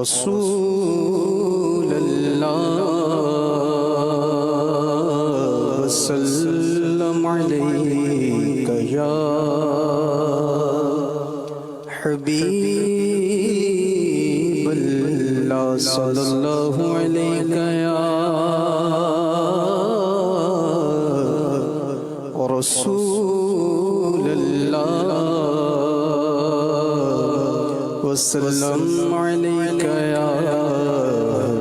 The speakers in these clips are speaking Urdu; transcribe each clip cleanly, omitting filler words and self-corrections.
رسول اللہ وسلم علیک یا حبیب اللہ صلی اللہ علیک یا رسول اللہ وسلم علیک یا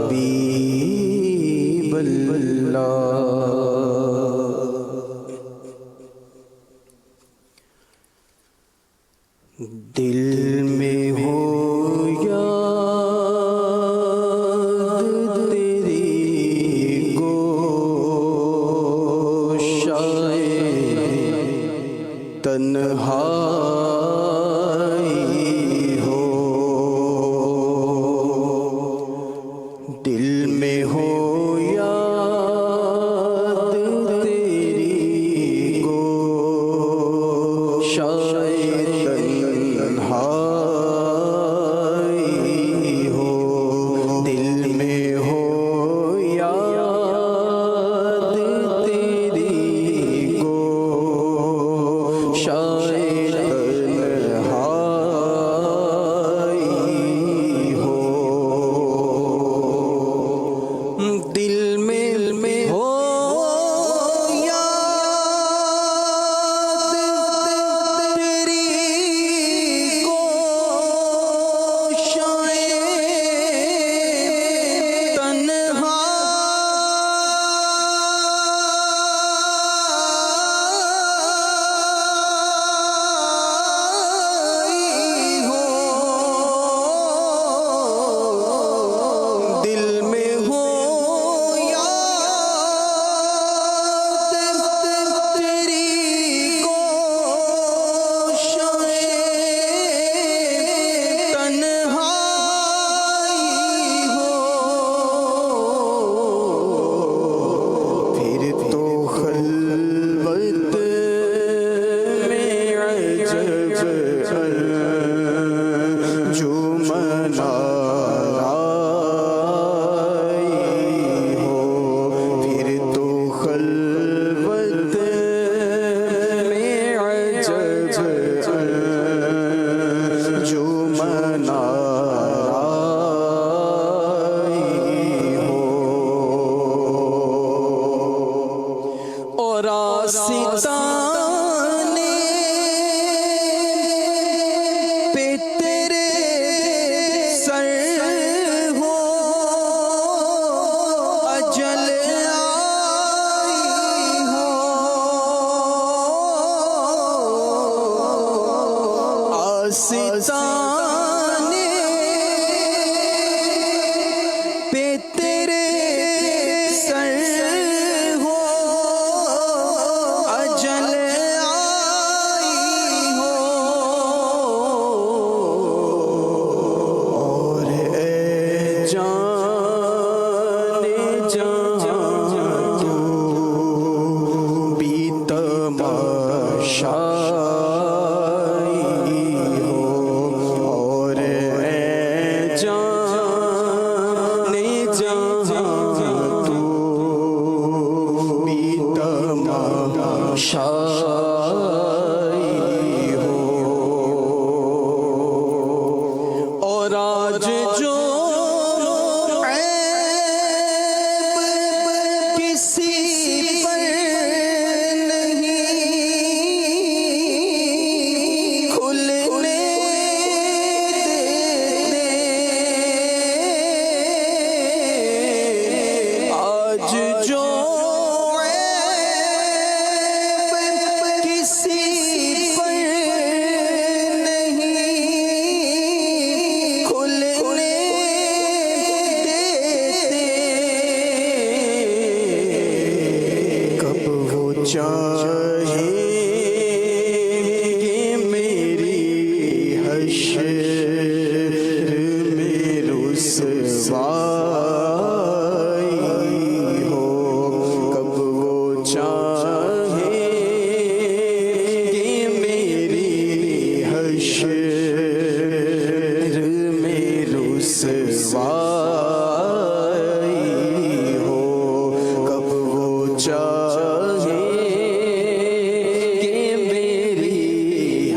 حبیب اللہ۔ دل میں ہو یاد تیری گوشائے تنہائی ہو، دل میں ہو یاد تیری گوشائے تنہائی ہو، دل میں ہو یاد تیری گوشائے تنہائی ہو، دل میں ہو یاد تیری گوشائے تنہائی ہو، دل میں ہو یاد تیری گوشائے تنہائی ہو، پھر تو خلوت میں عجب انجمن آئی ہو، پھر تو خلوت میں عجب انجمن آئی ہو، اور آستانے پہ تیرے سر ہو اجل آئی ہو، آستانے پہ تیرے سر ہو اجل آئی ہو، اور اے جان جہاں تو بھی تماشائی ہو، اور اے جان جہاں تو بھی تماشائی ہو، اور آج جو عیب کسی پر نہیں کھلنے دیتے، آج جو عیب کسی پر نہیں کھلنے دیتے، کب وہ چاہیں گے میری حشر میں رسوائی ہو، کب وہ چاہیں گے میری حشر میں رسوائی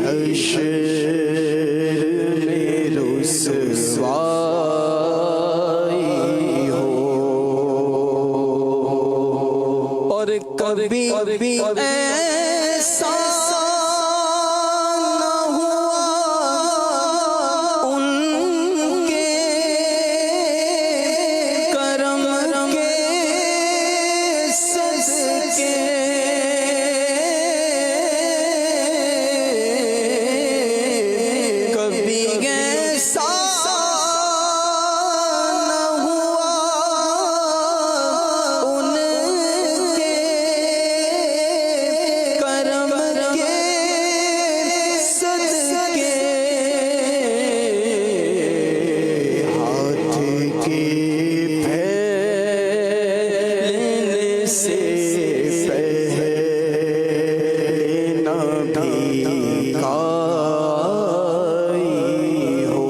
حشر میں رسوائی ہو، اور کبھی ایسا نہ ہوا ان کے کرم کے صدقے، کبھی ایسا نہ ہوا ان کے کرم کے صدقے، ہاتھ کے پھیلنے سے پہلے نہ بھیکائی ہو،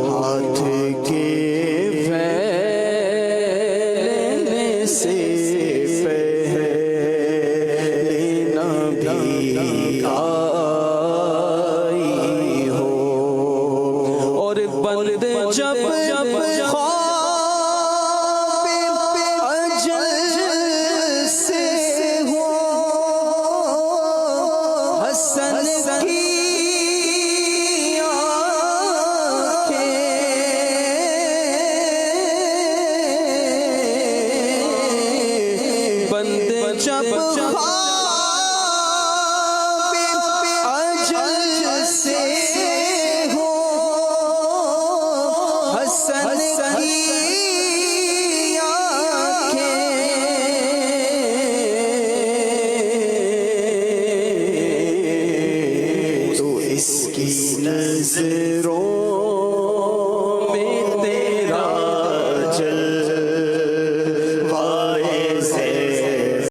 ہاتھ کے پھیلنے سے پہلے نہ بھیکائی ہو، اور بندے جب خواب اجل سے ہو، حسن کی آنکھیں بندے جب خواب اجل سے ہو، حسن کی آنکھیں تو اس کی نظروں